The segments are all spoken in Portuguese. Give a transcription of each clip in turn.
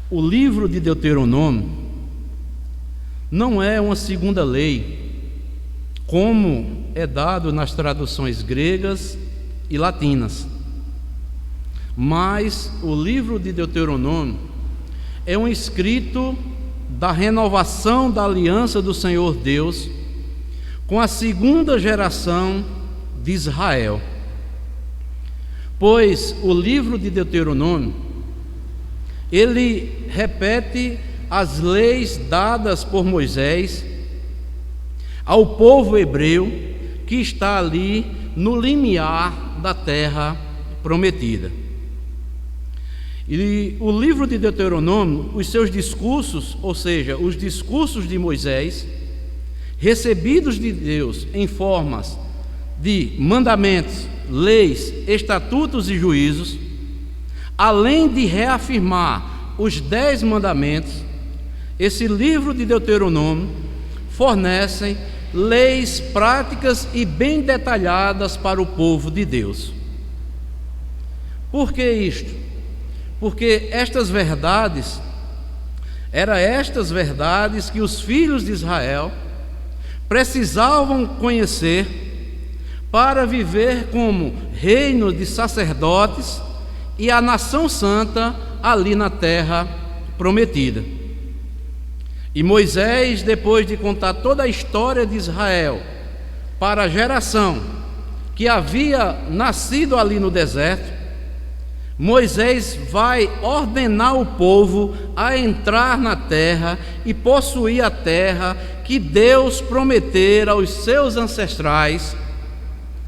O livro de Deuteronômio não é uma segunda lei, como é dado nas traduções gregas e latinas, mas o livro de Deuteronômio é um escrito da renovação da aliança do Senhor Deus com a segunda geração de Israel. Pois o livro de Deuteronômio, ele repete as leis dadas por Moisés ao povo hebreu que está ali no limiar da terra prometida. E o livro de Deuteronômio, os seus discursos, ou seja, os discursos de Moisés, recebidos de Deus em formas de mandamentos, leis, estatutos e juízos, além de reafirmar os 10 mandamentos, esse livro de Deuteronômio fornece leis práticas e bem detalhadas para o povo de Deus. Por que isto? Porque estas verdades que os filhos de Israel precisavam conhecer para viver como reino de sacerdotes e a nação santa ali na terra prometida. E Moisés, depois de contar toda a história de Israel para a geração que havia nascido ali no deserto, Moisés vai ordenar o povo a entrar na terra e possuir a terra que Deus prometera aos seus ancestrais,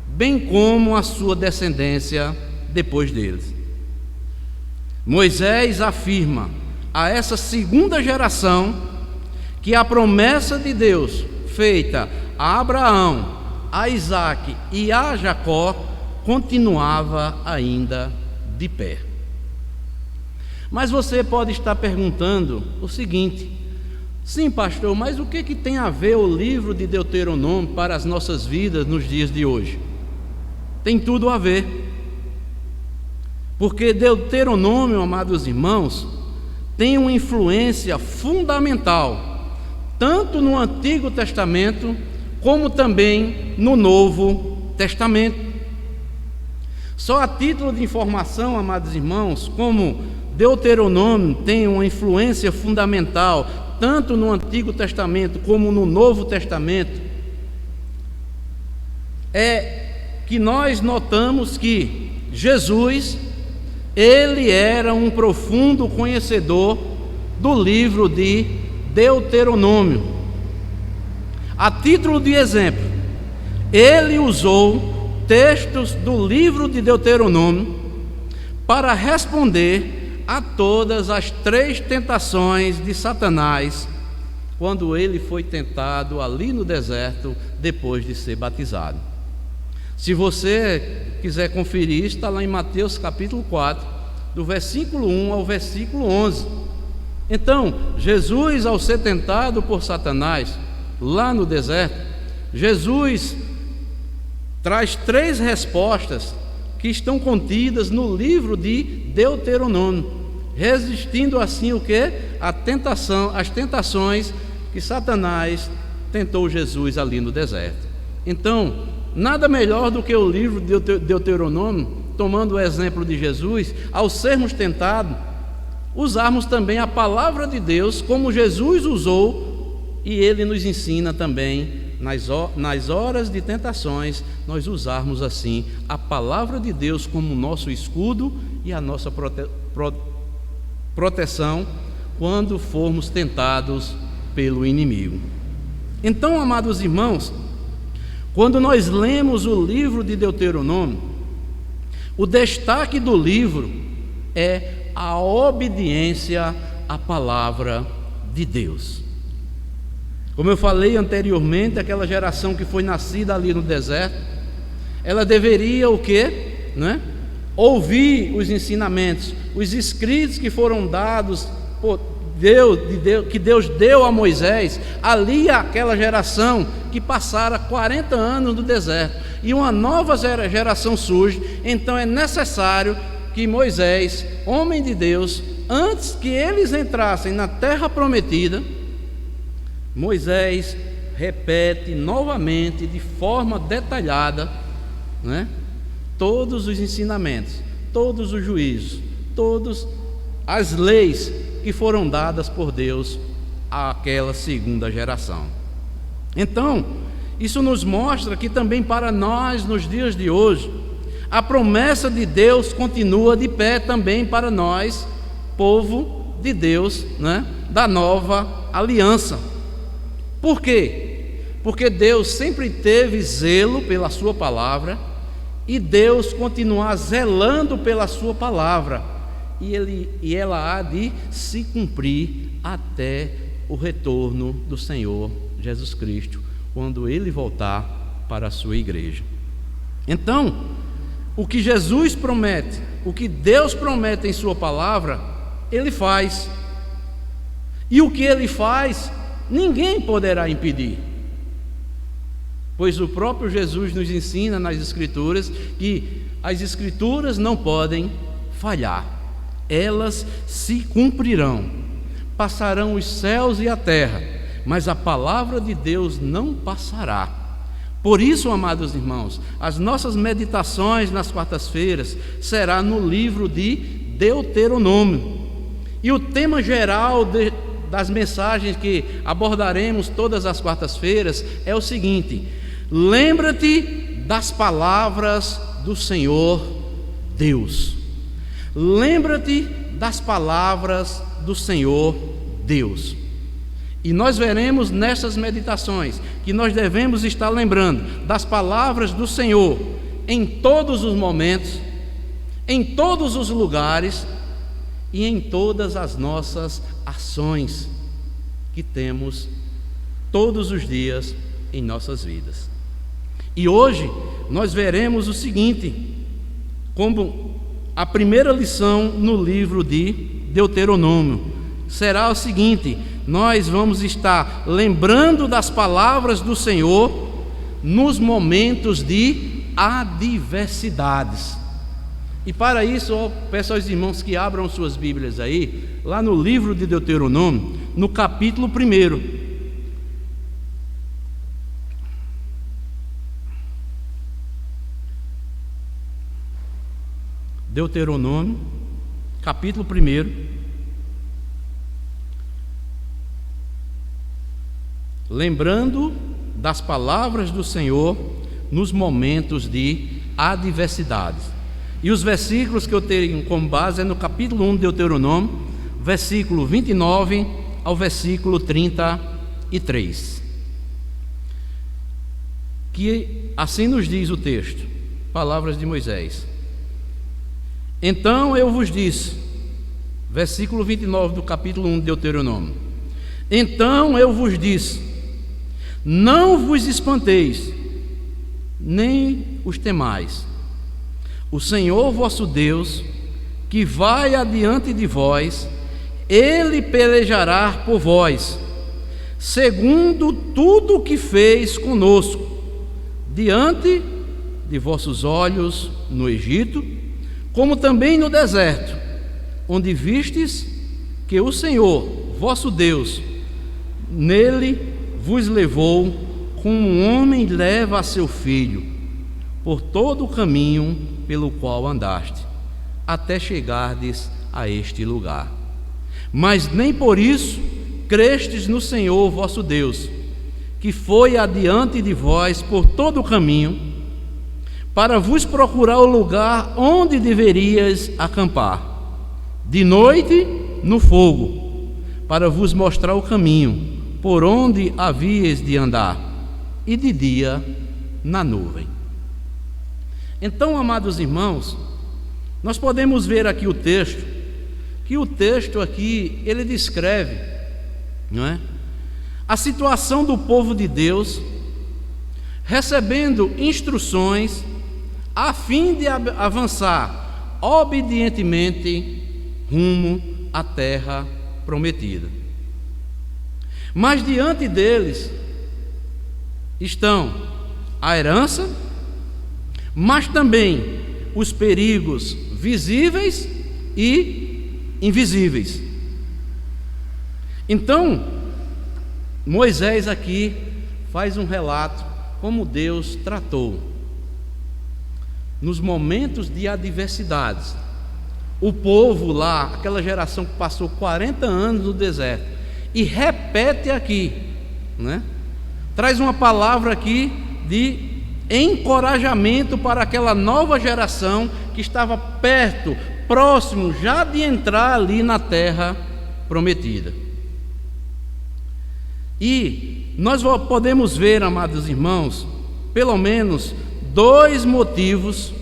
bem como a sua descendência depois deles. Moisés afirma a essa segunda geração que a promessa de Deus feita a Abraão, a Isaque e a Jacó continuava ainda de pé. Mas você pode estar perguntando o seguinte: sim, pastor, mas o que tem a ver o livro de Deuteronômio para as nossas vidas nos dias de hoje? Tem tudo a ver, porque Deuteronômio, amados irmãos, tem uma influência fundamental tanto no Antigo Testamento como também no Novo Testamento. Só a título de informação, amados irmãos, como Deuteronômio tem uma influência fundamental tanto no Antigo Testamento como no Novo Testamento, é que nós notamos que Jesus, ele era um profundo conhecedor do livro de Deuteronômio. A título de exemplo, ele usou textos do livro de Deuteronômio para responder a todas as 3 tentações de Satanás quando ele foi tentado ali no deserto depois de ser batizado. Se você quiser conferir, está lá em Mateus capítulo 4, do versículo 1 ao versículo 11. Então, Jesus, ao ser tentado por Satanás lá no deserto, Jesus traz 3 respostas que estão contidas no livro de Deuteronômio, resistindo assim o que? As tentações que Satanás tentou Jesus ali no deserto. Então, nada melhor do que o livro de Deuteronômio, tomando o exemplo de Jesus, ao sermos tentados, usarmos também a palavra de Deus como Jesus usou, e ele nos ensina também nas horas de tentações, nós usarmos assim a palavra de Deus como nosso escudo e a nossa proteção quando formos tentados pelo inimigo. Então, amados irmãos, quando nós lemos o livro de Deuteronômio, o destaque do livro é a obediência à palavra de Deus. Como eu falei anteriormente, aquela geração que foi nascida ali no deserto, ela deveria o quê? Ouvir os ensinamentos, os escritos que foram dados por Deus, que Deus deu a Moisés, ali aquela geração que passara 40 anos no deserto, e uma nova geração surge. Então é necessário que Moisés, homem de Deus, antes que eles entrassem na terra prometida, Moisés repete novamente, de forma detalhada, né, todos os ensinamentos, todos os juízos, todas as leis que foram dadas por Deus àquela segunda geração. Então, isso nos mostra que também para nós, nos dias de hoje, a promessa de Deus continua de pé também para nós, povo de Deus, né, da nova aliança. Por quê? Porque Deus sempre teve zelo pela sua palavra, e Deus continua zelando pela sua palavra, e ela há de se cumprir até o retorno do Senhor Jesus Cristo, quando Ele voltar para a sua igreja. Então, o que Jesus promete, o que Deus promete em sua palavra, Ele faz. E o que Ele faz, ninguém poderá impedir. Pois o próprio Jesus nos ensina nas Escrituras que as Escrituras não podem falhar. Elas se cumprirão. Passarão os céus e a terra, mas a palavra de Deus não passará. Por isso, amados irmãos, as nossas meditações nas quartas-feiras será no livro de Deuteronômio. E o tema geral das mensagens que abordaremos todas as quartas-feiras é o seguinte: lembra-te das palavras do Senhor Deus. Lembra-te das palavras do Senhor Deus. E nós veremos nessas meditações que nós devemos estar lembrando das palavras do Senhor em todos os momentos, em todos os lugares e em todas as nossas ações que temos todos os dias em nossas vidas. E hoje nós veremos o seguinte, como a primeira lição no livro de Deuteronômio será o seguinte: nós vamos estar lembrando das palavras do Senhor nos momentos de adversidades. E para isso, eu peço aos irmãos que abram suas Bíblias aí, lá no livro de Deuteronômio, no capítulo 1. Deuteronômio, capítulo 1. Lembrando das palavras do Senhor nos momentos de adversidades. E os versículos que eu tenho como base é no capítulo 1 de Deuteronômio, versículo 29 ao versículo 33. Que assim nos diz o texto, palavras de Moisés. Então eu vos disse, versículo 29 do capítulo 1 de Deuteronômio. Então eu vos disse: não vos espanteis, nem os temais. O Senhor vosso Deus, que vai adiante de vós, Ele pelejará por vós, segundo tudo o que fez conosco, diante de vossos olhos no Egito, como também no deserto, onde vistes que o Senhor vosso Deus nele vos levou, como um homem leva a seu filho, por todo o caminho pelo qual andaste, até chegardes a este lugar. Mas nem por isso crestes no Senhor vosso Deus, que foi adiante de vós por todo o caminho, para vos procurar o lugar onde deverias acampar, de noite no fogo, para vos mostrar o caminho por onde havíeis de andar, e de dia na nuvem. Então, amados irmãos, nós podemos ver aqui o texto, que o texto aqui, ele descreve, não é, a situação do povo de Deus, recebendo instruções, a fim de avançar obedientemente rumo à terra prometida. Mas diante deles estão a herança, mas também os perigos visíveis e invisíveis. Então, Moisés aqui faz um relato como Deus tratou nos momentos de adversidades o povo lá, aquela geração que passou 40 anos no deserto, e repete aqui, né? Traz uma palavra aqui de encorajamento para aquela nova geração que estava perto, próximo já de entrar ali na terra prometida. E nós podemos ver, amados irmãos, pelo menos 2 motivos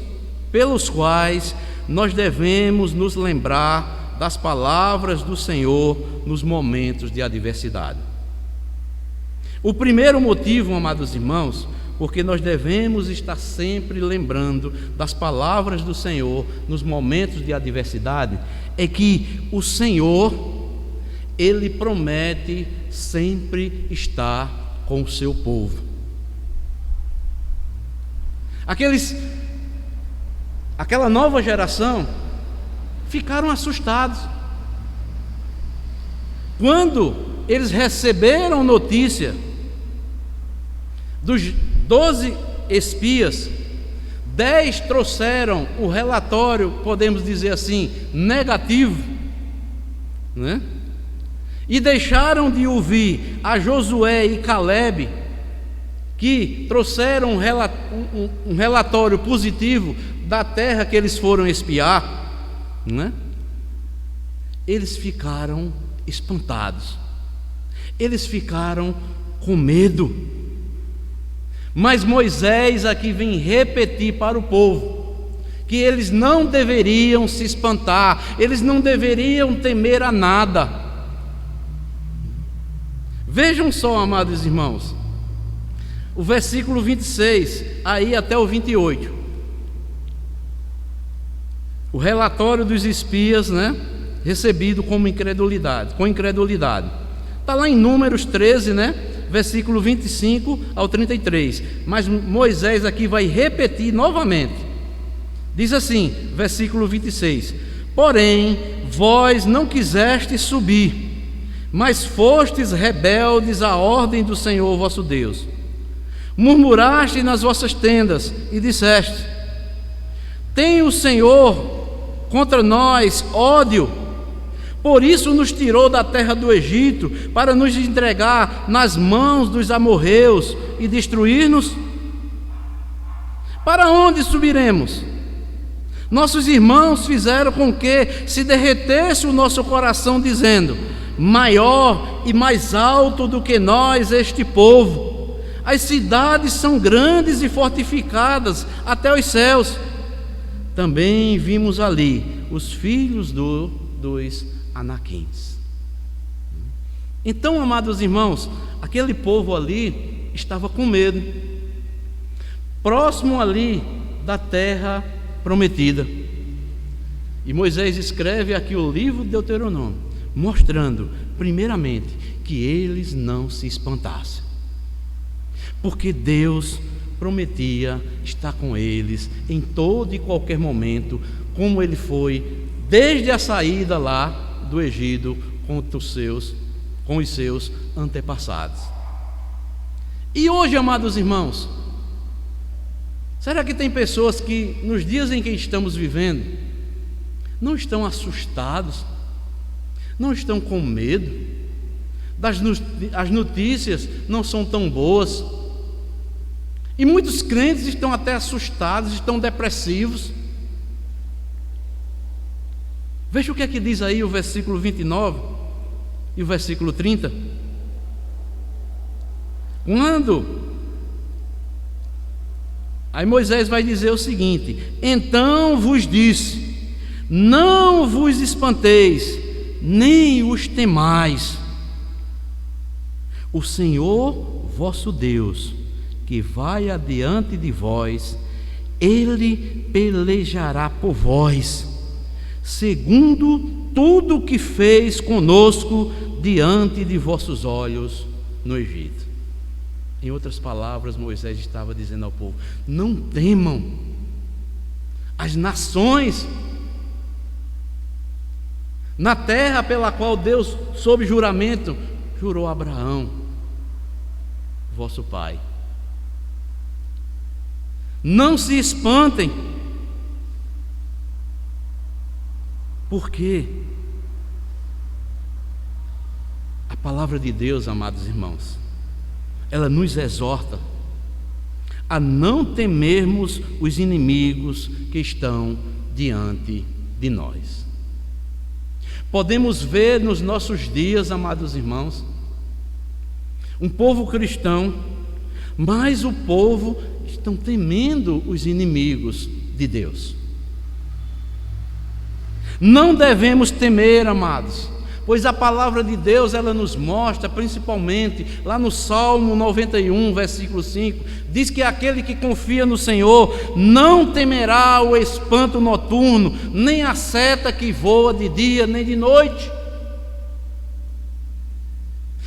pelos quais nós devemos nos lembrar das palavras do Senhor nos momentos de adversidade. O primeiro motivo, amados irmãos, porque nós devemos estar sempre lembrando das palavras do Senhor nos momentos de adversidade, é que o Senhor, Ele promete sempre estar com o seu povo. Aquela nova geração ficaram assustados quando eles receberam notícia dos 12 espias. 10 trouxeram o relatório, podemos dizer assim, negativo, né? E deixaram de ouvir a Josué e Caleb, que trouxeram um relatório positivo da terra que eles foram espiar, né? Eles ficaram espantados, eles ficaram com medo. Mas Moisés aqui vem repetir para o povo que eles não deveriam se espantar, eles não deveriam temer a nada. Vejam só, amados irmãos, o versículo 26, aí até o 28. O relatório dos espias, né, recebido com incredulidade. Está lá em Números 13, né, versículo 25 ao 33. Mas Moisés aqui vai repetir novamente. Diz assim, versículo 26: porém, vós não quisestes subir, mas fostes rebeldes à ordem do Senhor vosso Deus. Murmuraste nas vossas tendas e disseste: tem o Senhor contra nós ódio, por isso nos tirou da terra do Egito, para nos entregar nas mãos dos amorreus e destruir-nos? Para onde subiremos? Nossos irmãos fizeram com que se derretesse o nosso coração, dizendo: maior e mais alto do que nós este povo. As cidades são grandes e fortificadas até os céus. Também vimos ali os filhos dos Anaquins. Então, amados irmãos, aquele povo ali estava com medo, próximo ali da terra prometida. E Moisés escreve aqui o livro de Deuteronômio, mostrando, primeiramente, que eles não se espantassem, porque Deus prometia estar com eles em todo e qualquer momento, como Ele foi desde a saída lá do Egito com os seus antepassados. E hoje, amados irmãos, será que tem pessoas que nos dias em que estamos vivendo não estão assustados, não estão com medo, as notícias não são tão boas, e muitos crentes estão até assustados, estão depressivos? Veja o que é que diz aí o versículo 29 e o versículo 30. Aí Moisés vai dizer o seguinte: então vos disse, não vos espanteis, nem os temais. O Senhor vosso Deus, que vai adiante de vós, Ele pelejará por vós, segundo tudo o que fez conosco diante de vossos olhos no Egito. Em outras palavras, Moisés estava dizendo ao povo: não temam, as nações na terra pela qual Deus, sob juramento, jurou a Abraão, vosso pai. Não se espantem, porque a palavra de Deus, amados irmãos, ela nos exorta a não temermos os inimigos que estão diante de nós. Podemos ver nos nossos dias, amados irmãos, um povo cristão, mas o povo estão temendo os inimigos de Deus. Não devemos temer, amados, pois a palavra de Deus, ela nos mostra, principalmente lá no Salmo 91, versículo 5, diz que aquele que confia no Senhor não temerá o espanto noturno, nem a seta que voa de dia nem de noite.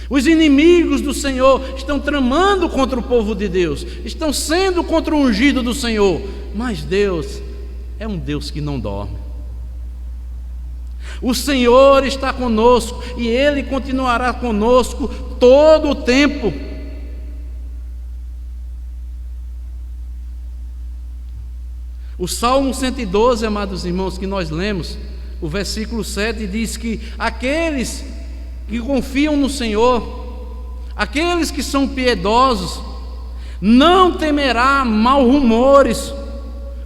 Os inimigos do Senhor estão tramando contra o povo de Deus, estão sendo contra o ungido do Senhor, mas Deus é um Deus que não dorme. O Senhor está conosco e Ele continuará conosco todo o tempo. O Salmo 112, amados irmãos, que nós lemos, o versículo 7 diz que aqueles que confiam no Senhor, aqueles que são piedosos, não temerá mal rumores,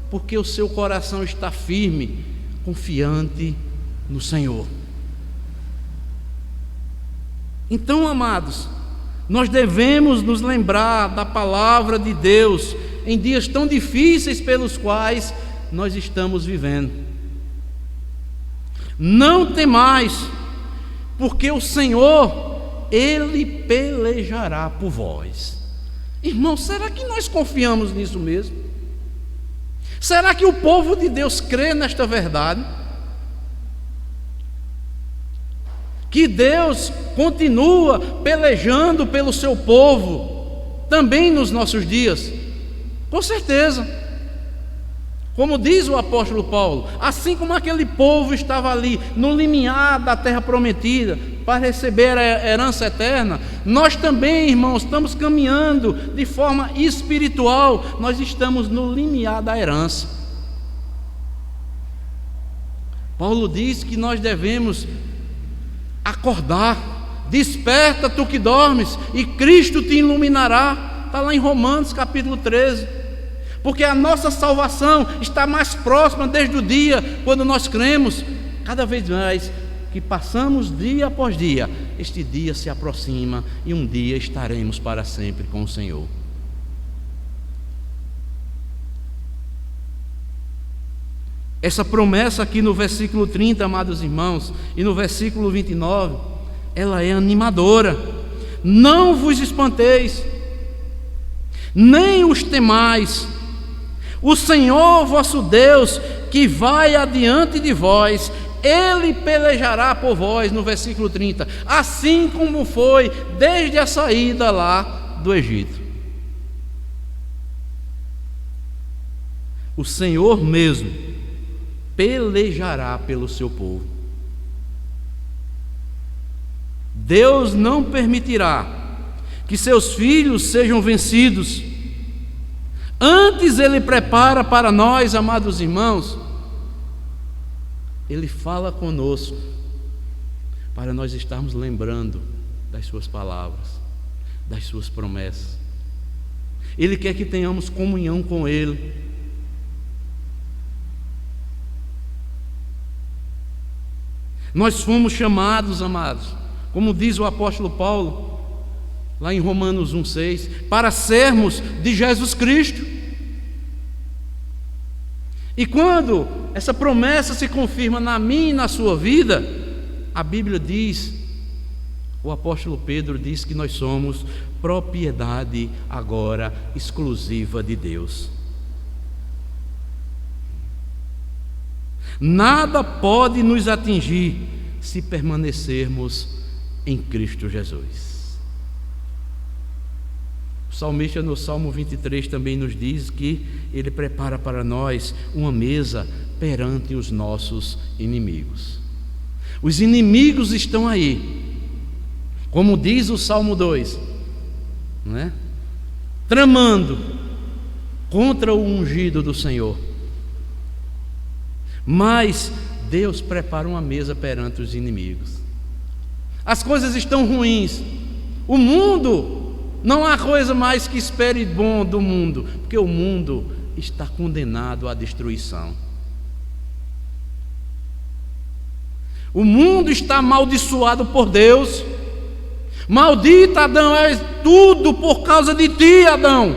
porque o seu coração está firme, confiante no Senhor. Então, amados, nós devemos nos lembrar da palavra de Deus em dias tão difíceis pelos quais nós estamos vivendo. Não temais, porque o Senhor, Ele pelejará por vós. Irmãos, será que nós confiamos nisso mesmo? Será que o povo de Deus crê nesta verdade? Que Deus continua pelejando pelo seu povo, também nos nossos dias? Com certeza. Como diz o apóstolo Paulo, assim como aquele povo estava ali no limiar da terra prometida para receber a herança eterna, nós também, irmãos, estamos caminhando de forma espiritual, nós estamos no limiar da herança. Paulo diz que nós devemos acordar, desperta tu que dormes, e Cristo te iluminará. Está lá em Romanos capítulo 13. Porque a nossa salvação está mais próxima desde o dia quando nós cremos. Cada vez mais que passamos dia após dia, este dia se aproxima e um dia estaremos para sempre com o Senhor. Essa promessa aqui no versículo 30, amados irmãos, e no versículo 29, ela é animadora. Não vos espanteis, nem os temais. O Senhor vosso Deus, que vai adiante de vós, Ele pelejará por vós, no versículo 30, assim como foi desde a saída lá do Egito. O Senhor mesmo pelejará pelo seu povo. Deus não permitirá que seus filhos sejam vencidos. Antes Ele prepara para nós, amados irmãos, Ele fala conosco para nós estarmos lembrando das suas palavras, das suas promessas. Ele quer que tenhamos comunhão com Ele. Nós fomos chamados, amados, como diz o apóstolo Paulo, lá em Romanos 1,6, para sermos de Jesus Cristo. E quando essa promessa se confirma na minha e na sua vida, a Bíblia diz, o apóstolo Pedro diz que nós somos propriedade agora exclusiva de Deus. Nada pode nos atingir se permanecermos em Cristo Jesus. O salmista no Salmo 23 também nos diz que Ele prepara para nós uma mesa perante os nossos inimigos. Os inimigos estão aí, como diz o Salmo 2, não é? Tramando contra o ungido do Senhor. Mas Deus prepara uma mesa perante os inimigos. As coisas estão ruins. O mundo, não há coisa mais que espere bom do mundo, porque o mundo está condenado à destruição. O mundo está amaldiçoado por Deus. Maldito Adão, é tudo por causa de ti, Adão.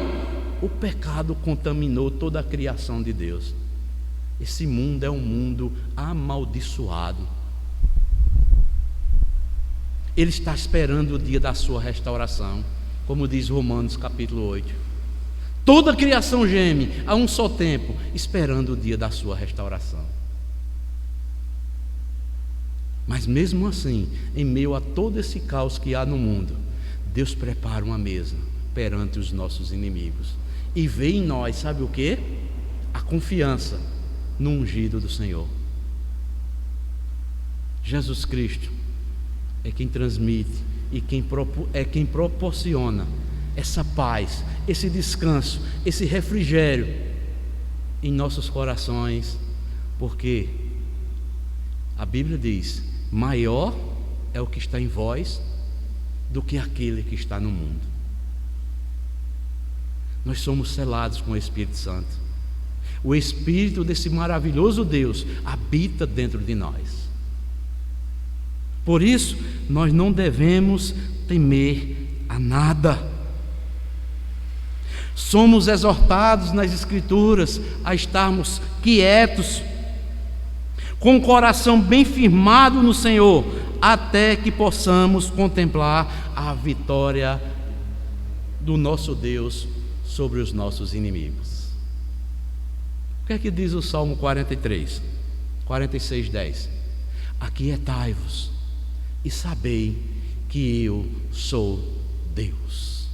O pecado contaminou toda a criação de Deus. Esse mundo é um mundo amaldiçoado. Ele está esperando o dia da sua restauração, como diz Romanos capítulo 8. Toda a criação geme a um só tempo, esperando o dia da sua restauração. Mas mesmo assim, em meio a todo esse caos que há no mundo, Deus prepara uma mesa perante os nossos inimigos e vê em nós, sabe o que? A confiança no ungido do Senhor. Jesus Cristo é quem transmite e quem proporciona essa paz, esse descanso, esse refrigério em nossos corações, porque a Bíblia diz: maior é o que está em vós do que aquele que está no mundo. Nós somos selados com o Espírito Santo. O Espírito desse maravilhoso Deus habita dentro de nós. Por isso, nós não devemos temer a nada. Somos exortados nas Escrituras a estarmos quietos, com o coração bem firmado no Senhor, até que possamos contemplar a vitória do nosso Deus sobre os nossos inimigos. O que é que diz o Salmo 46, 10? Aquietai-vos e sabei que eu sou Deus.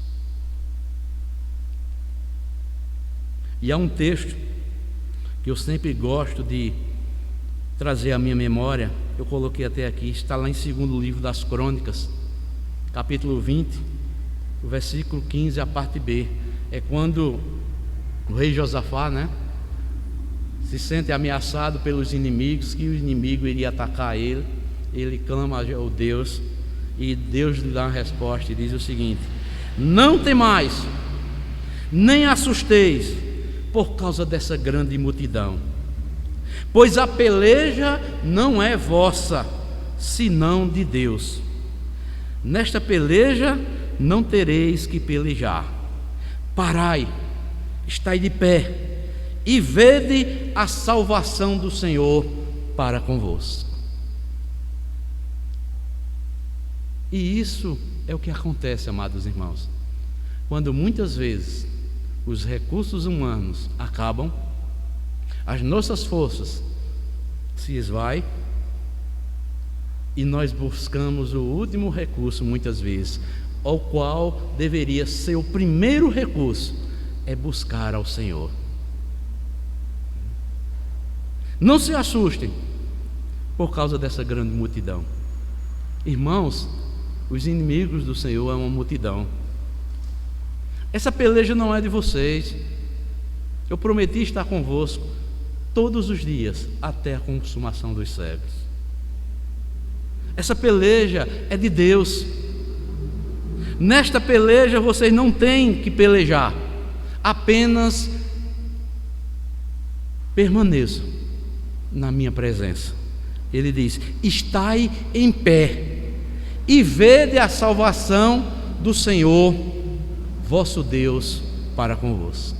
E há um texto que eu sempre gosto de trazer à minha memória, eu coloquei até aqui, está lá em 2º livro das Crônicas, capítulo 20, o versículo 15, a parte B. É quando o rei Josafá, se sente ameaçado pelos inimigos, que o inimigo iria atacar ele. Ele clama ao Deus, e Deus lhe dá uma resposta e diz o seguinte: não temais, nem assusteis por causa dessa grande multidão, pois a peleja não é vossa, senão de Deus. Nesta peleja não tereis que pelejar. Parai, estai de pé, e vede a salvação do Senhor para convosco. E isso é o que acontece, amados irmãos, quando muitas vezes os recursos humanos acabam, as nossas forças se esvaem, e nós buscamos o último recurso, muitas vezes, ao qual deveria ser o primeiro recurso, é buscar ao Senhor. Não se assustem por causa dessa grande multidão. Irmãos, os inimigos do Senhor é uma multidão. Essa peleja não é de vocês. Eu prometi estar convosco todos os dias até a consumação dos séculos. Essa peleja é de Deus. Nesta peleja vocês não têm que pelejar, apenas permaneçam na minha presença. Ele diz: estai em pé e vede a salvação do Senhor vosso Deus para convosco.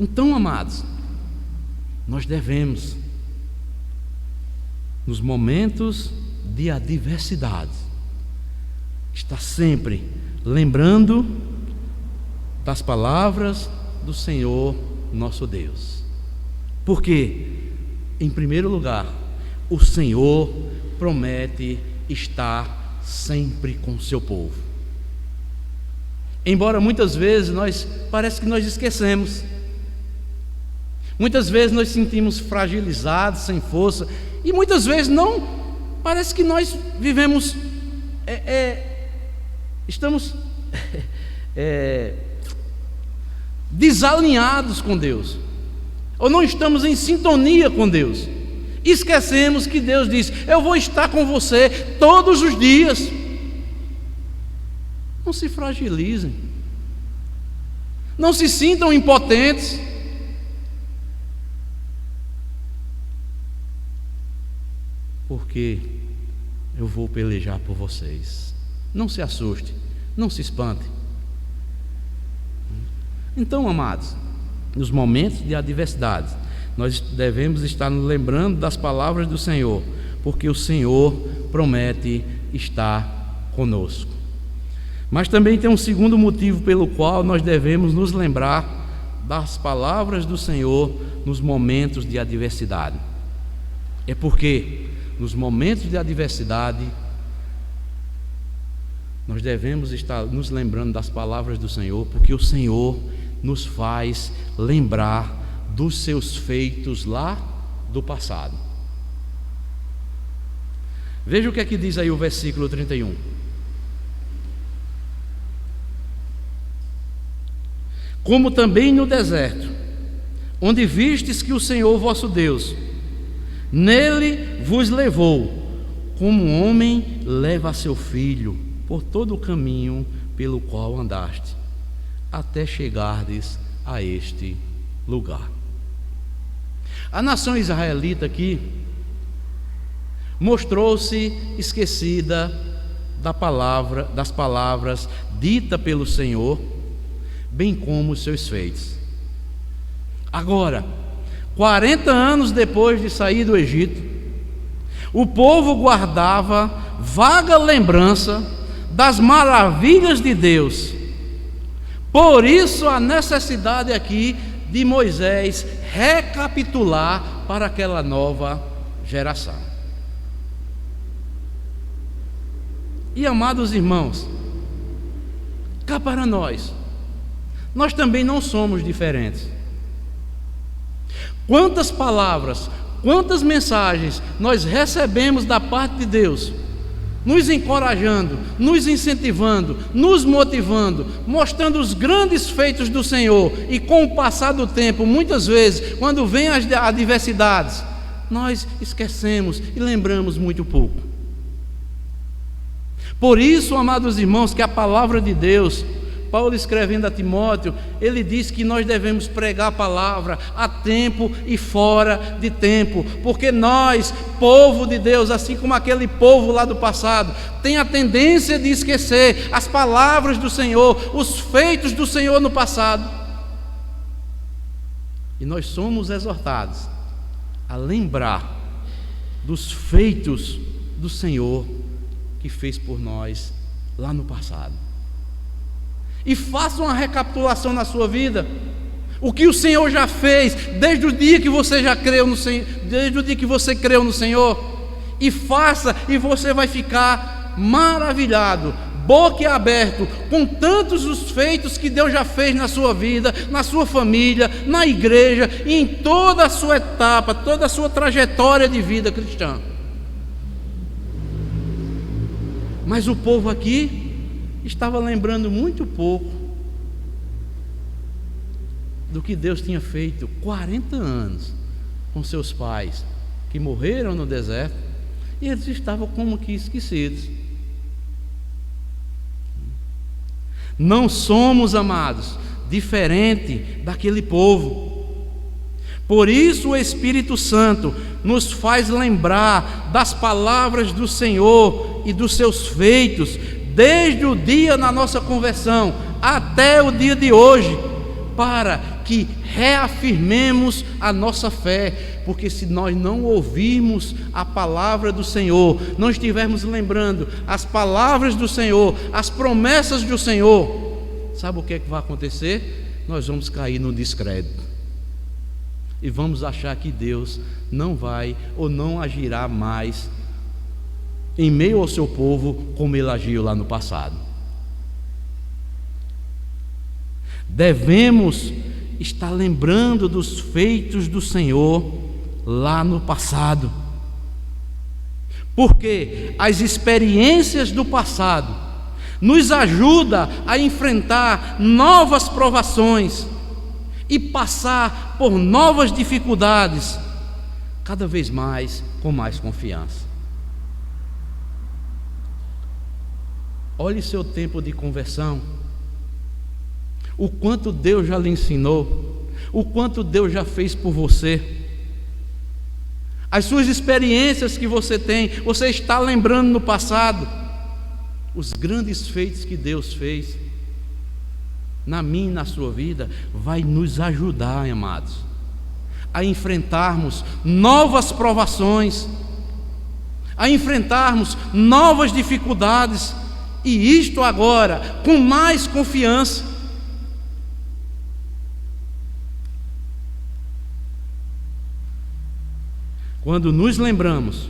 Então, amados, nós devemos, nos momentos de adversidade, estar sempre lembrando das palavras do Senhor nosso Deus. Porque, em primeiro lugar, o Senhor promete estar sempre com o seu povo. Embora muitas vezes parece que nós esquecemos. Muitas vezes nós sentimos fragilizados, sem força, e muitas vezes não, parece que nós vivemos, estamos desalinhados com Deus, ou não estamos em sintonia com Deus. Esquecemos que Deus diz: eu vou estar com você todos os dias. Não se fragilizem, não se sintam impotentes. Porque eu vou pelejar por vocês. Não se assuste, não se espante. Então, amados, nos momentos de adversidade, nós devemos estar nos lembrando das palavras do Senhor, porque o Senhor promete estar conosco. Mas também tem um segundo motivo pelo qual nós devemos nos lembrar das palavras do Senhor nos momentos de adversidade. É porque nos momentos de adversidade nós devemos estar nos lembrando das palavras do Senhor, porque o Senhor nos faz lembrar dos seus feitos lá do passado. Veja o que é que diz aí o versículo 31. Como também no deserto, onde vistes que o Senhor vosso Deus nele vos levou, como um homem leva seu filho por todo o caminho pelo qual andaste, até chegardes a este lugar. A nação israelita aqui mostrou-se esquecida das palavras ditas pelo Senhor, bem como os seus feitos. Agora, 40 anos depois de sair do Egito, o povo guardava vaga lembrança das maravilhas de Deus. Por isso a necessidade aqui de Moisés recapitular para aquela nova geração. E amados irmãos, cá para nós também não somos diferentes. Quantas palavras, quantas mensagens nós recebemos da parte de Deus, nos encorajando, nos incentivando, nos motivando, mostrando os grandes feitos do Senhor, e com o passar do tempo, muitas vezes, quando vem as adversidades, nós esquecemos e lembramos muito pouco. Por isso, amados irmãos, que a palavra de Deus, Paulo escrevendo a Timóteo, ele diz que nós devemos pregar a palavra a tempo e fora de tempo, porque nós, povo de Deus, assim como aquele povo lá do passado, tem a tendência de esquecer as palavras do Senhor, os feitos do Senhor no passado. E nós somos exortados a lembrar dos feitos do Senhor que fez por nós lá no passado. E faça uma recapitulação na sua vida, o que o Senhor já fez desde o dia que você já creu no Senhor, desde o dia que você creu no Senhor, e faça, e você vai ficar maravilhado, boquiaberto, com tantos os feitos que Deus já fez na sua vida, na sua família, na igreja, e em toda a sua etapa, toda a sua trajetória de vida cristã. Mas o povo aqui estava lembrando muito pouco do que Deus tinha feito 40 anos com seus pais, que morreram no deserto, e eles estavam como que esquecidos. Não somos, amados, diferente daquele povo. Por isso o Espírito Santo nos faz lembrar das palavras do Senhor e dos seus feitos, desde o dia da nossa conversão até o dia de hoje, para que reafirmemos a nossa fé, porque se nós não ouvirmos a palavra do Senhor, não estivermos lembrando as palavras do Senhor, as promessas do Senhor, sabe o que é que vai acontecer? Nós vamos cair no descrédito e vamos achar que Deus não vai ou não agirá mais em meio ao seu povo como ele agiu lá no passado. Devemos está lembrando dos feitos do Senhor lá no passado. Porque as experiências do passado nos ajudam a enfrentar novas provações e passar por novas dificuldades, cada vez mais com mais confiança. Olhe seu tempo de conversão, o quanto Deus já lhe ensinou, o quanto Deus já fez por você. As suas experiências que você tem, você está lembrando no passado os grandes feitos que Deus fez na minha e na sua vida. Vai nos ajudar, amados, a enfrentarmos novas provações, a enfrentarmos novas dificuldades, e isto agora com mais confiança. Quando nos lembramos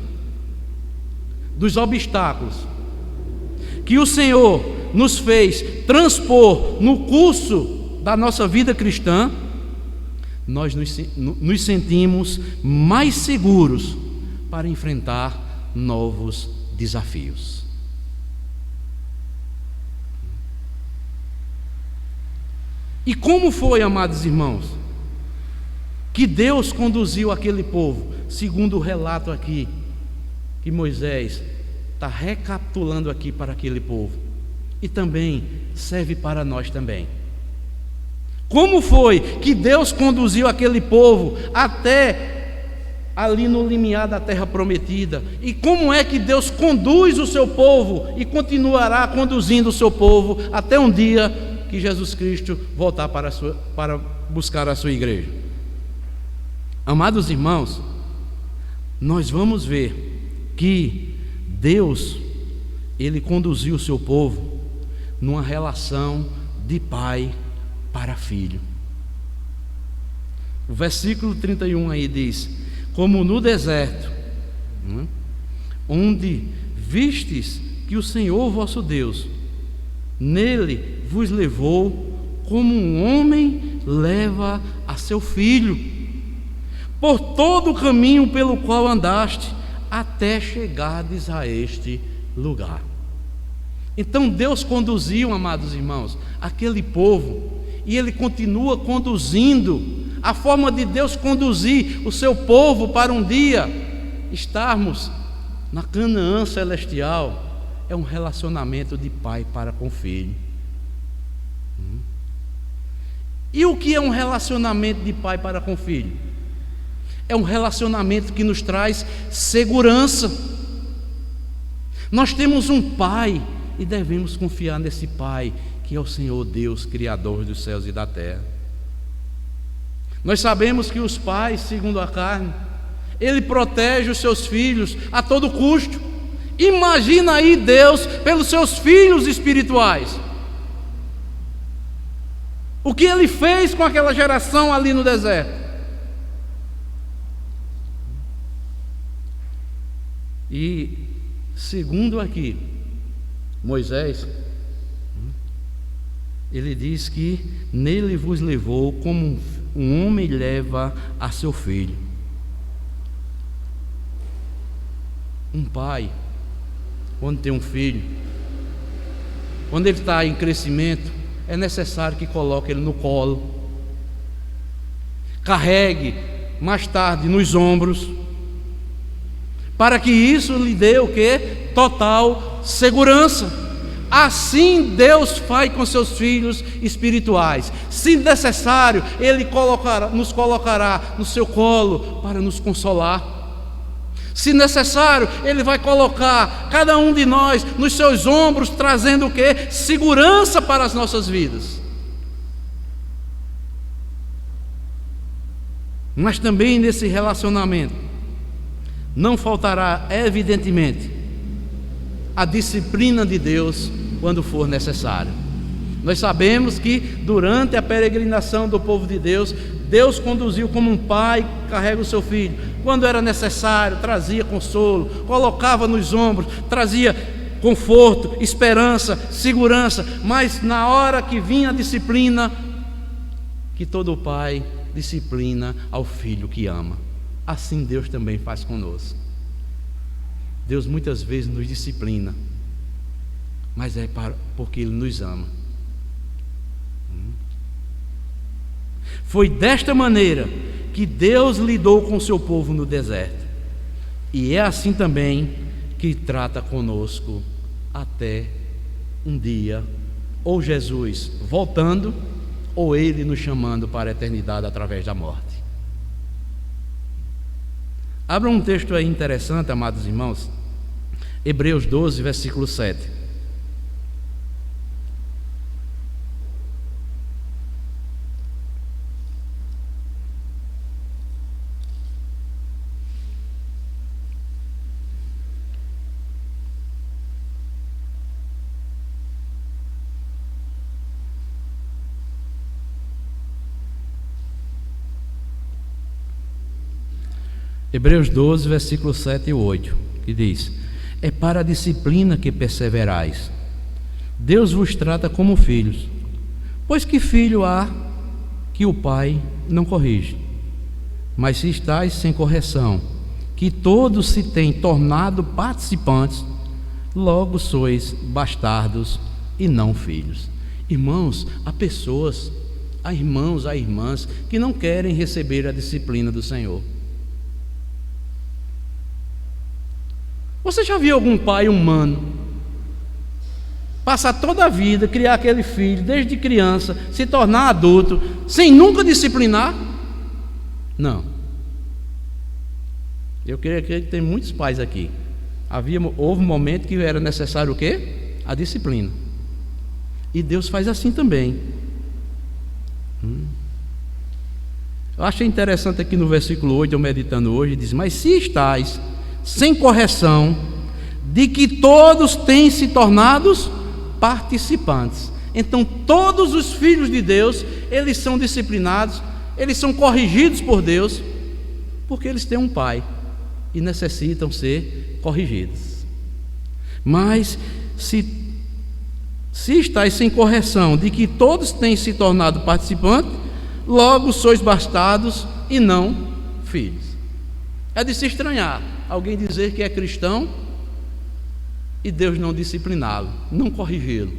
dos obstáculos que o Senhor nos fez transpor no curso da nossa vida cristã, nós nos sentimos mais seguros para enfrentar novos desafios. E como foi, amados irmãos, que Deus conduziu aquele povo, segundo o relato aqui, que Moisés está recapitulando aqui para aquele povo, e também serve para nós também. Como foi que Deus conduziu aquele povo até ali no limiar da terra prometida? E como é que Deus conduz o seu povo e continuará conduzindo o seu povo até um dia que Jesus Cristo voltar para buscar a sua igreja? Amados irmãos, nós vamos ver que Deus, Ele conduziu o seu povo numa relação de pai para filho. O versículo 31 aí diz: como no deserto, onde vistes que o Senhor vosso Deus nele vos levou, como um homem leva a seu filho, por todo o caminho pelo qual andaste, até chegardes a este lugar. Então Deus conduziu, amados irmãos, aquele povo, e Ele continua conduzindo. A forma de Deus conduzir o seu povo para um dia estarmos na Canaã celestial é um relacionamento de pai para com filho. E o que é um relacionamento de pai para com filho? É um relacionamento que nos traz segurança. Nós temos um pai e devemos confiar nesse pai, que é o Senhor Deus, Criador dos céus e da terra. Nós sabemos que os pais, segundo a carne, ele protege os seus filhos a todo custo. Imagina aí Deus pelos seus filhos espirituais. O que ele fez com aquela geração ali no deserto? E segundo aqui Moisés, ele diz que nele vos levou como um homem leva a seu filho. Um pai, quando tem um filho, quando ele está em crescimento, é necessário que coloque ele no colo, carregue mais tarde nos ombros, para que isso lhe dê o quê? Total segurança. Assim Deus faz com seus filhos espirituais. Se necessário, Ele nos colocará no seu colo para nos consolar. Se necessário, Ele vai colocar cada um de nós nos seus ombros, trazendo o quê? Segurança para as nossas vidas. Mas também nesse relacionamento não faltará, evidentemente, a disciplina de Deus quando for necessário. Nós sabemos que durante a peregrinação do povo de Deus, Deus conduziu como um pai carrega o seu filho. Quando era necessário, trazia consolo, colocava nos ombros, trazia conforto, esperança, segurança. Mas na hora que vinha a disciplina, que todo pai disciplina ao filho que ama. Assim Deus também faz conosco. Deus muitas vezes nos disciplina, mas é porque Ele nos ama. Foi desta maneira que Deus lidou com o seu povo no deserto, e é assim também que trata conosco até um dia, ou Jesus voltando, ou Ele nos chamando para a eternidade através da morte. Abra um texto aí interessante, amados irmãos, Hebreus 12, versículo 7. Hebreus 12, versículos 7 e 8, que diz: é para a disciplina que perseverais. Deus vos trata como filhos. Pois que filho há que o pai não corrige? Mas se estáis sem correção, que todos se têm tornado participantes, logo sois bastardos e não filhos. Irmãos, há pessoas, há irmãos, há irmãs que não querem receber a disciplina do Senhor. Você já viu algum pai humano passar toda a vida, criar aquele filho desde criança, se tornar adulto, sem nunca disciplinar? Não. Eu creio que tem muitos pais aqui. Houve um momento que era necessário o quê? A disciplina. E Deus faz assim também. Eu achei interessante aqui no versículo 8, eu meditando hoje, diz: mas se estáis sem correção, de que todos têm se tornado participantes. Então todos os filhos de Deus, eles são disciplinados, eles são corrigidos por Deus, porque eles têm um pai e necessitam ser corrigidos. Mas se estáis sem correção, de que todos têm se tornado participantes, logo sois bastardos e não filhos. É de se estranhar alguém dizer que é cristão e Deus não discipliná-lo, não corrigi-lo.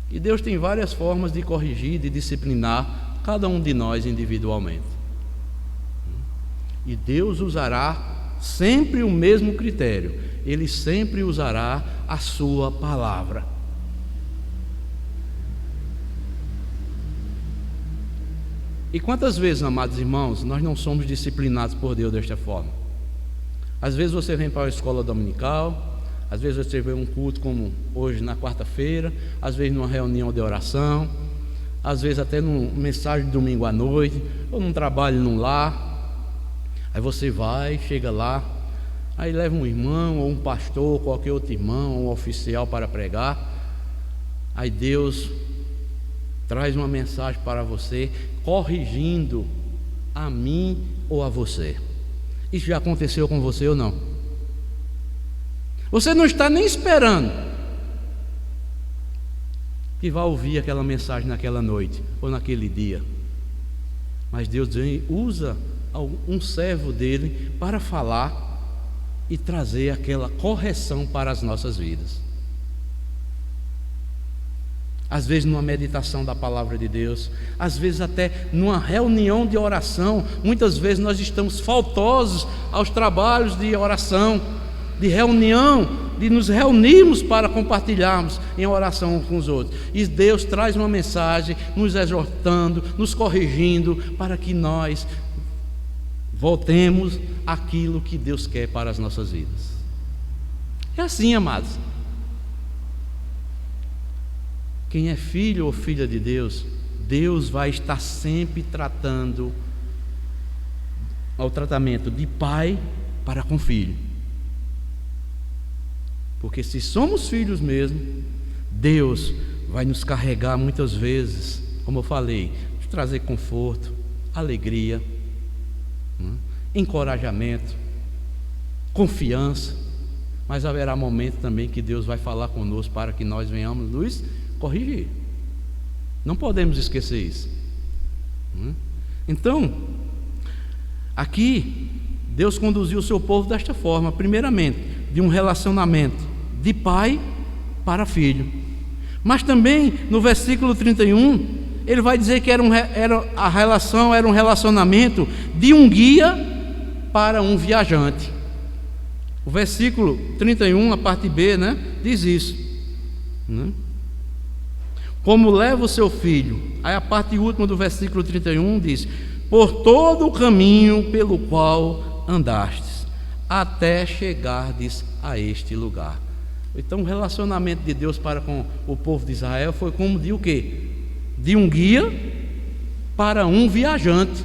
E Deus tem várias formas de corrigir, de disciplinar cada um de nós individualmente. E Deus usará sempre o mesmo critério. Ele sempre usará a sua palavra. E quantas vezes, amados irmãos, nós não somos disciplinados por Deus desta forma? Às vezes você vem para a escola dominical, às vezes você vê um culto como hoje na quarta-feira, às vezes numa reunião de oração, às vezes até numa mensagem de domingo à noite, ou num trabalho num lar. Aí você vai, chega lá, aí leva um irmão, ou um pastor, qualquer outro irmão, ou um oficial para pregar. Aí Deus traz uma mensagem para você, corrigindo a mim ou a você. Isso já aconteceu com você ou não? Você não está nem esperando que vá ouvir aquela mensagem naquela noite ou naquele dia, mas Deus usa um servo dele para falar e trazer aquela correção para as nossas vidas. Às vezes numa meditação da palavra de Deus, às vezes até numa reunião de oração. Muitas vezes nós estamos faltosos aos trabalhos de oração, de reunião, de nos reunirmos para compartilharmos em oração uns com os outros. E Deus traz uma mensagem, nos exortando, nos corrigindo, para que nós voltemos àquilo que Deus quer para as nossas vidas. É assim, amados. Quem é filho ou filha de Deus, Deus vai estar sempre tratando ao tratamento de pai para com filho. Porque se somos filhos mesmo, Deus vai nos carregar muitas vezes, como eu falei, de trazer conforto, alegria, encorajamento, confiança. Mas haverá momento também que Deus vai falar conosco para que nós venhamos nos corrigir. Não podemos esquecer isso. Então, aqui, Deus conduziu o seu povo desta forma, primeiramente, de um relacionamento de pai para filho. Mas também, no versículo 31, ele vai dizer que era um relacionamento de um guia para um viajante. O versículo 31, a parte B, diz isso. Como leva o seu filho. Aí a parte última do versículo 31 diz: por todo o caminho pelo qual andastes, até chegardes a este lugar. Então o relacionamento de Deus para com o povo de Israel foi como de o quê? De um guia para um viajante.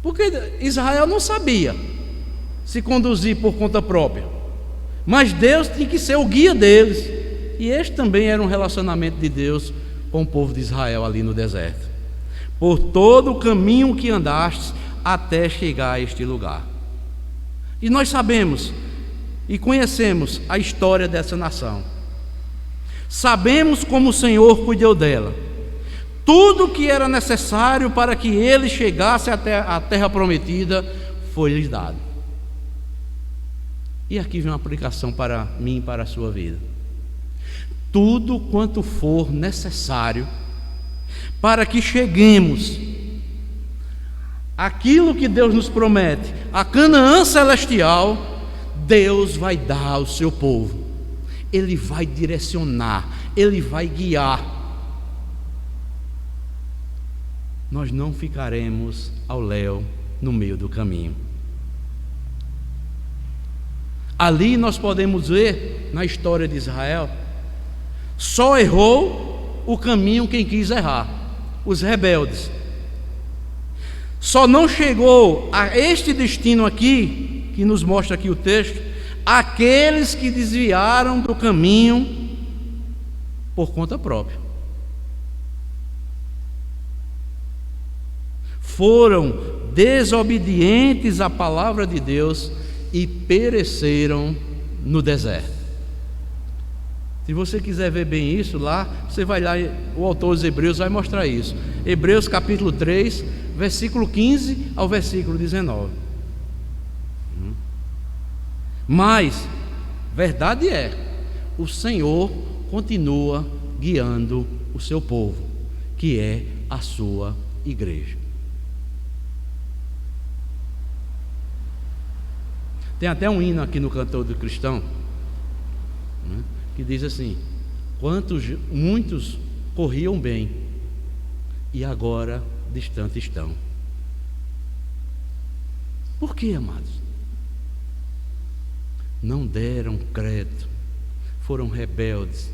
Porque Israel não sabia se conduzir por conta própria, mas Deus tinha que ser o guia deles. E este também era um relacionamento de Deus com o povo de Israel ali no deserto. Por todo o caminho que andastes até chegar a este lugar. E nós sabemos e conhecemos a história dessa nação. Sabemos como o Senhor cuidou dela. Tudo que era necessário para que ele chegasse até a terra prometida foi lhes dado. E aqui vem uma aplicação para mim e para a sua vida. Tudo quanto for necessário para que cheguemos àquilo que Deus nos promete, a Canaã celestial, Deus vai dar ao seu povo. Ele vai direcionar, Ele vai guiar. Nós não ficaremos ao léu no meio do caminho. Ali nós podemos ver, na história de Israel, só errou o caminho quem quis errar, os rebeldes. Só não chegou a este destino aqui, que nos mostra aqui o texto, aqueles que desviaram do caminho por conta própria. Foram desobedientes à palavra de Deus e pereceram no deserto. Se você quiser ver bem isso lá, você vai lá, o autor dos Hebreus vai mostrar isso. Hebreus capítulo 3, versículo 15 ao versículo 19. Mas, verdade é, o Senhor continua guiando o seu povo, que é a sua igreja. Tem até um hino aqui no Cantor do Cristão, que diz assim: muitos corriam bem e agora distantes estão. Por quê, amados? Não deram crédito, foram rebeldes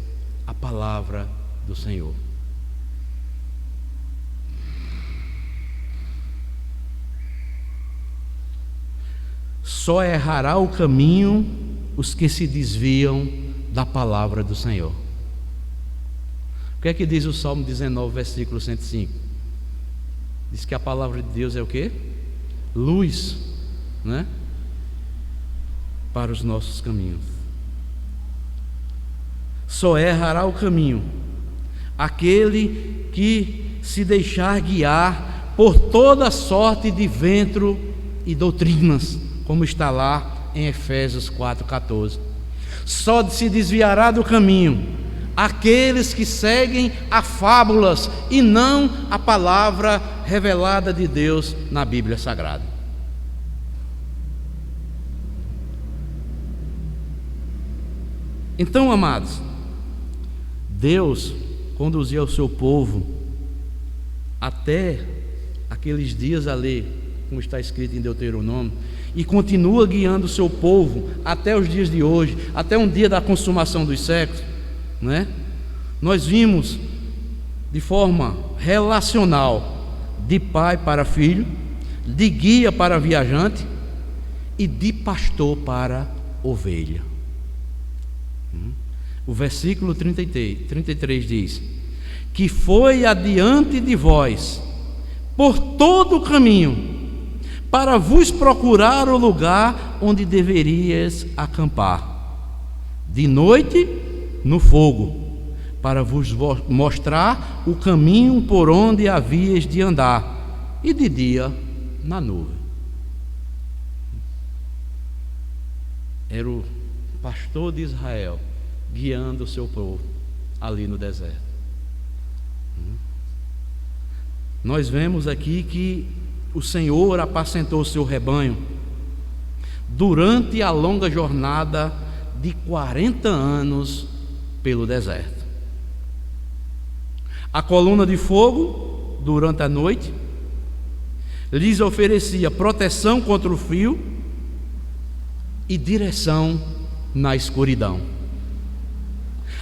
à palavra do Senhor. Só errará o caminho os que se desviam da palavra do Senhor. O que é que diz o Salmo 19, versículo 105? Diz que a palavra de Deus é o quê? Luz, para os nossos caminhos. Só errará o caminho aquele que se deixar guiar por toda sorte de vento e doutrinas, como está lá em Efésios 4,14. Só se desviará do caminho aqueles que seguem a fábulas e não a palavra revelada de Deus na Bíblia Sagrada. Então, amados, Deus conduziu o seu povo até aqueles dias ali, como está escrito em Deuteronômio, e continua guiando o seu povo até os dias de hoje, até um dia da consumação dos séculos, Nós vimos de forma relacional, de pai para filho, de guia para viajante e de pastor para ovelha. O versículo 33 diz: que foi adiante de vós por todo o caminho, para vos procurar o lugar onde deverias acampar, de noite no fogo, para vos mostrar o caminho por onde havíeis de andar, e de dia na nuvem. Era o pastor de Israel guiando o seu povo ali no deserto. Nós vemos aqui que o Senhor apacentou o seu rebanho durante a longa jornada de 40 anos pelo deserto. A coluna de fogo durante a noite lhes oferecia proteção contra o frio e direção na escuridão.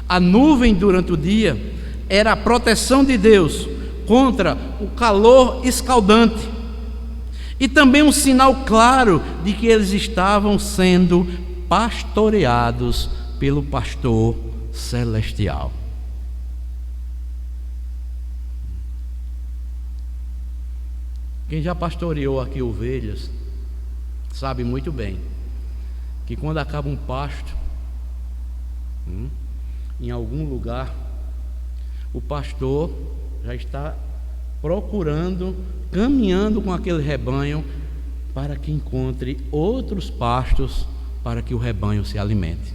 A nuvem durante o dia era a proteção de Deus contra o calor escaldante e também um sinal claro de que eles estavam sendo pastoreados pelo pastor celestial. Quem já pastoreou aqui ovelhas sabe muito bem que quando acaba um pasto em algum lugar, o pastor já está procurando, caminhando com aquele rebanho para que encontre outros pastos para que o rebanho se alimente.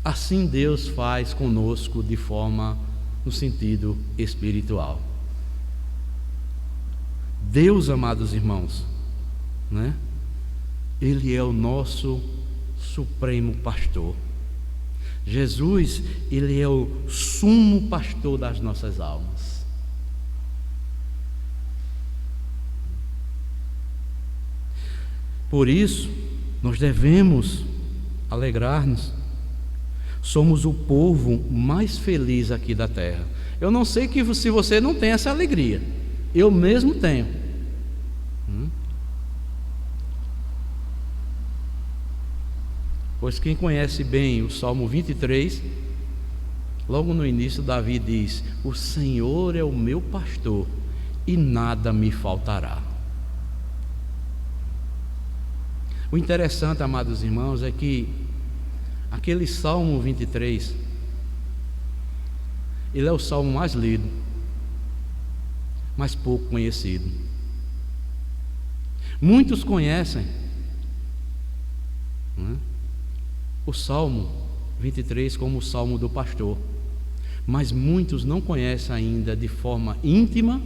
Assim Deus faz conosco de forma, no sentido espiritual. Deus, amados irmãos, né? Ele é o nosso supremo pastor. Jesus, Ele é o sumo pastor das nossas almas. Por isso, nós devemos alegrar-nos. Somos o povo mais feliz aqui da terra. Eu não sei se você não tem essa alegria. Eu mesmo tenho. Pois quem conhece bem o Salmo 23, logo no início Davi diz: o Senhor é o meu pastor e nada me faltará. O interessante, amados irmãos, é que aquele Salmo 23, ele é o salmo mais lido, mas pouco conhecido. Muitos conhecem, o Salmo 23 como o Salmo do pastor, mas muitos não conhecem ainda de forma íntima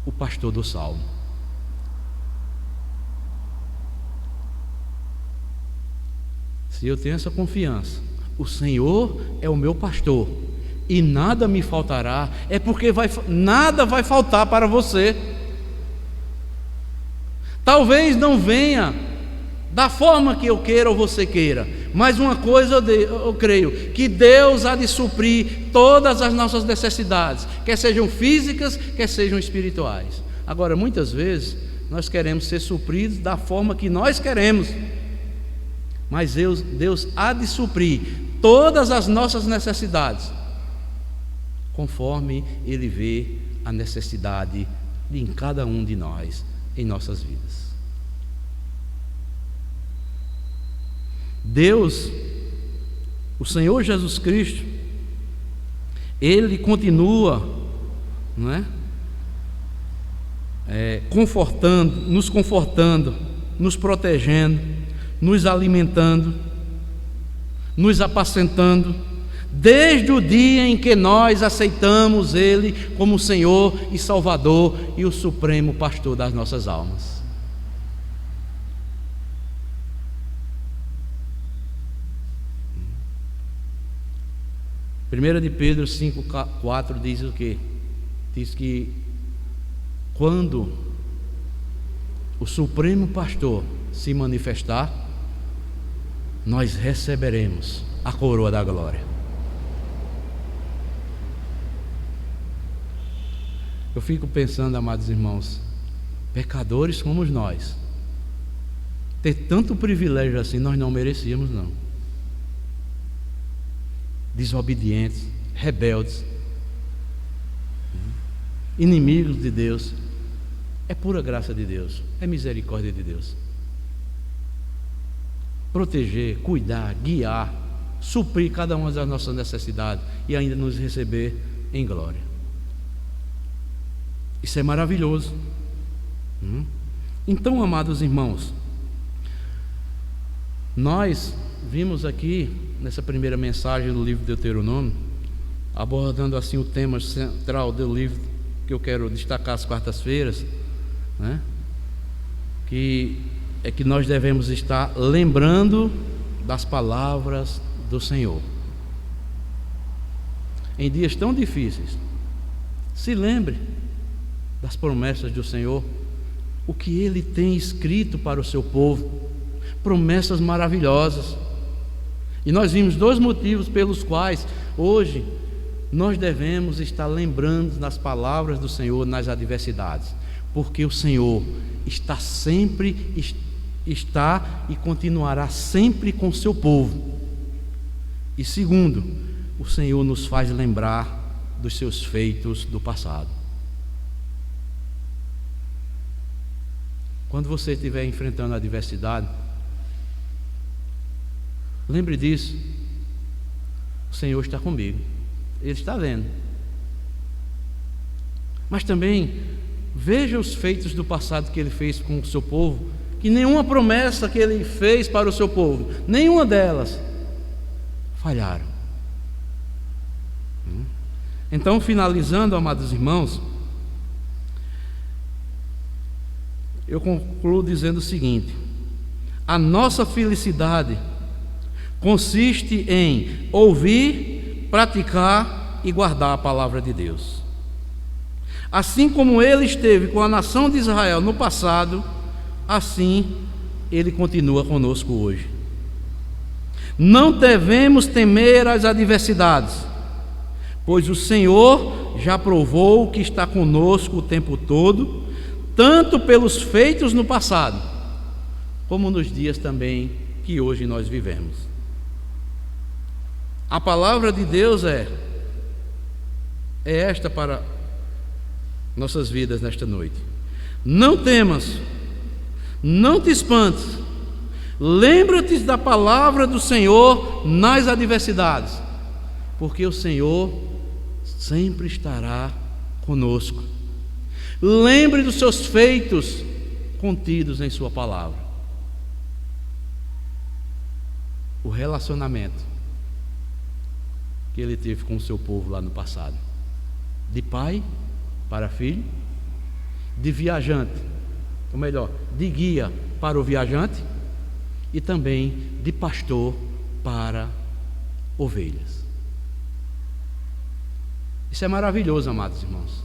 o pastor do Salmo. Se eu tenho essa confiança, o Senhor é o meu pastor e nada me faltará, é porque nada vai faltar para você. Talvez não venha da forma que eu queira ou você queira, mas uma coisa eu creio, que Deus há de suprir todas as nossas necessidades, quer sejam físicas, quer sejam espirituais. Agora, muitas vezes nós queremos ser supridos da forma que nós queremos, mas Deus há de suprir todas as nossas necessidades conforme Ele vê a necessidade em cada um de nós em nossas vidas. Deus, o Senhor Jesus Cristo, Ele continua, confortando, nos protegendo, nos alimentando, nos apacentando, desde o dia em que nós aceitamos Ele como Senhor e Salvador e o supremo pastor das nossas almas. 1 de Pedro 5,4 diz o quê? Diz que quando o supremo pastor se manifestar, nós receberemos a coroa da glória. Eu fico pensando, amados irmãos, pecadores somos nós. Ter tanto privilégio assim nós não merecíamos, não. Desobedientes, rebeldes, inimigos de Deus. É pura graça de Deus, é misericórdia de Deus. Proteger, cuidar, guiar, suprir cada uma das nossas necessidades e ainda nos receber em glória. Isso é maravilhoso. Então, amados irmãos, nós vimos aqui nessa primeira mensagem do livro de Deuteronômio, abordando assim o tema central do livro que eu quero destacar às quartas-feiras, né? Que nós devemos estar lembrando das palavras do Senhor. Em dias tão difíceis, se lembre das promessas do Senhor, o que Ele tem escrito para o seu povo, promessas maravilhosas. E nós vimos 2 motivos pelos quais hoje nós devemos estar lembrando das palavras do Senhor nas adversidades, porque o Senhor está e continuará sempre com o seu povo. E segundo, o Senhor nos faz lembrar dos seus feitos do passado. Quando você estiver enfrentando a adversidade, lembre disso. O Senhor está comigo, Ele está vendo. Mas também veja os feitos do passado que Ele fez com o seu povo, que nenhuma promessa que Ele fez para o seu povo, nenhuma delas falharam. Então, finalizando, amados irmãos, eu concluo dizendo o seguinte: a nossa felicidade consiste em ouvir, praticar e guardar a palavra de Deus. Assim como Ele esteve com a nação de Israel no passado, assim Ele continua conosco hoje. Não devemos temer as adversidades, pois o Senhor já provou que está conosco o tempo todo, tanto pelos feitos no passado, como nos dias também que hoje nós vivemos. A palavra de Deus é esta para nossas vidas nesta noite. Não temas, não te espantes, lembra-te da palavra do Senhor nas adversidades, porque o Senhor sempre estará conosco. Lembre dos seus feitos contidos em sua palavra. O relacionamento que Ele teve com o seu povo lá no passado, de pai para filho, de viajante, ou melhor, de guia para o viajante, e também de pastor para ovelhas. Isso é maravilhoso, amados irmãos,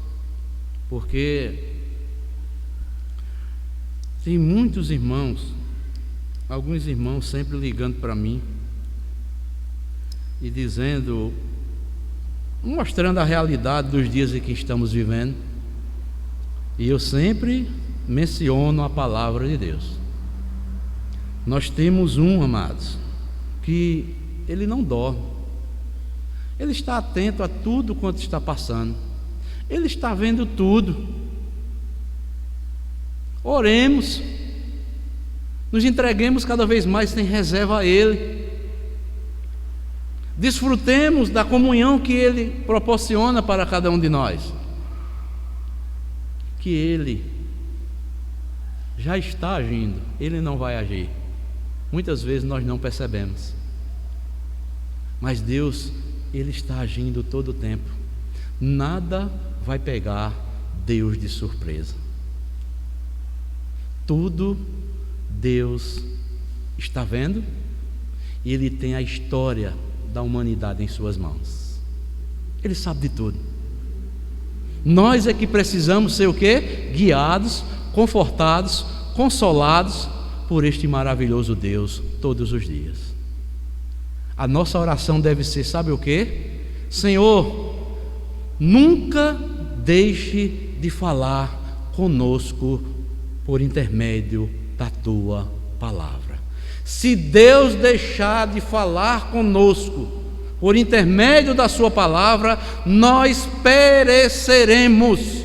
porque tem muitos irmãos, alguns irmãos sempre ligando para mim e dizendo, mostrando a realidade dos dias em que estamos vivendo, e eu sempre menciono a palavra de Deus. Nós temos amados, que ele não dorme, ele está atento a tudo quanto está passando, ele está vendo tudo. Oremos, nos entreguemos cada vez mais sem reserva a Ele, desfrutemos da comunhão que Ele proporciona para cada um de nós, que Ele já está agindo, Ele não vai agir. Muitas vezes nós não percebemos, mas Deus, Ele está agindo todo o tempo. Nada vai pegar Deus de surpresa. Tudo Deus está vendo, e Ele tem a história da humanidade em suas mãos. Ele sabe de tudo. Nós é que precisamos ser o quê? Guiados, confortados, consolados por este maravilhoso Deus todos os dias. A nossa oração deve ser, sabe o quê? Senhor, nunca deixe de falar conosco por intermédio da Tua palavra. Se Deus deixar de falar conosco por intermédio da Sua palavra, nós pereceremos.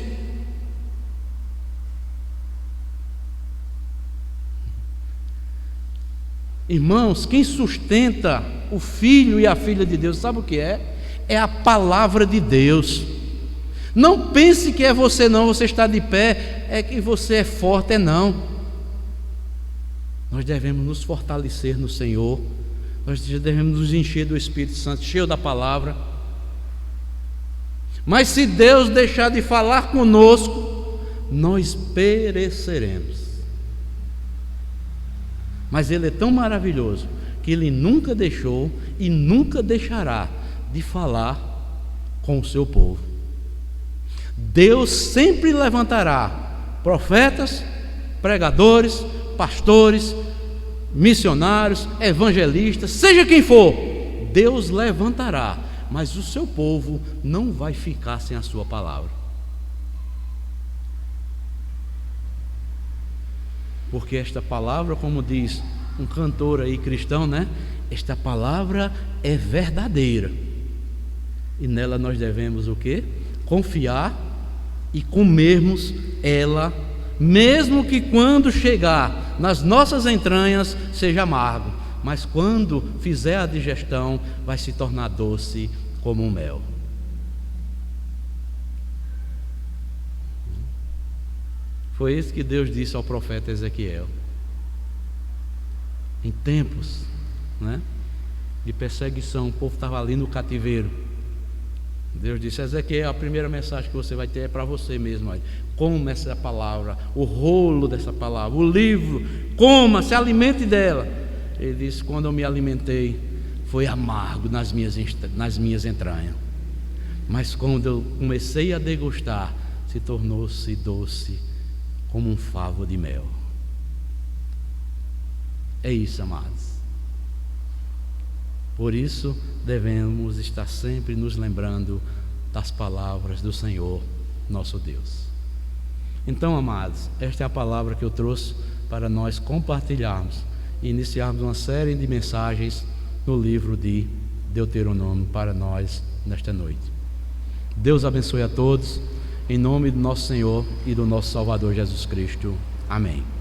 Irmãos, quem sustenta o filho e a filha de Deus, sabe o que é? É a palavra de Deus. Não pense que é você não, você está de pé, é que você é forte, não. Nós devemos nos fortalecer no Senhor, nós devemos nos encher do Espírito Santo, cheio da palavra. Mas se Deus deixar de falar conosco, nós pereceremos. Mas Ele é tão maravilhoso que Ele nunca deixou e nunca deixará de falar com o seu povo. Deus sempre levantará profetas, pregadores, pastores, missionários, evangelistas, seja quem for, Deus levantará, mas o seu povo não vai ficar sem a sua palavra. Porque esta palavra, como diz um cantor aí cristão, né? Esta palavra é verdadeira. E nela nós devemos o quê? Confiar e comermos ela, mesmo que quando chegar nas nossas entranhas seja amargo, mas quando fizer a digestão vai se tornar doce como um mel. Foi isso que Deus disse ao profeta Ezequiel. Em tempos, né, de perseguição, o povo estava ali no cativeiro. Deus disse: Ezequiel, a primeira mensagem que você vai ter é para você mesmo. Olha, coma essa palavra, o rolo dessa palavra, o livro, coma, se alimente dela. Ele disse: quando eu me alimentei, foi amargo nas minhas entranhas, mas quando eu comecei a degustar, se tornou-se doce como um favo de mel. É isso, amados. Por isso devemos estar sempre nos lembrando das palavras do Senhor, nosso Deus. Então, amados, esta é a palavra que eu trouxe para nós compartilharmos e iniciarmos uma série de mensagens no livro de Deuteronômio para nós nesta noite. Deus abençoe a todos, em nome do nosso Senhor e do nosso Salvador Jesus Cristo. Amém.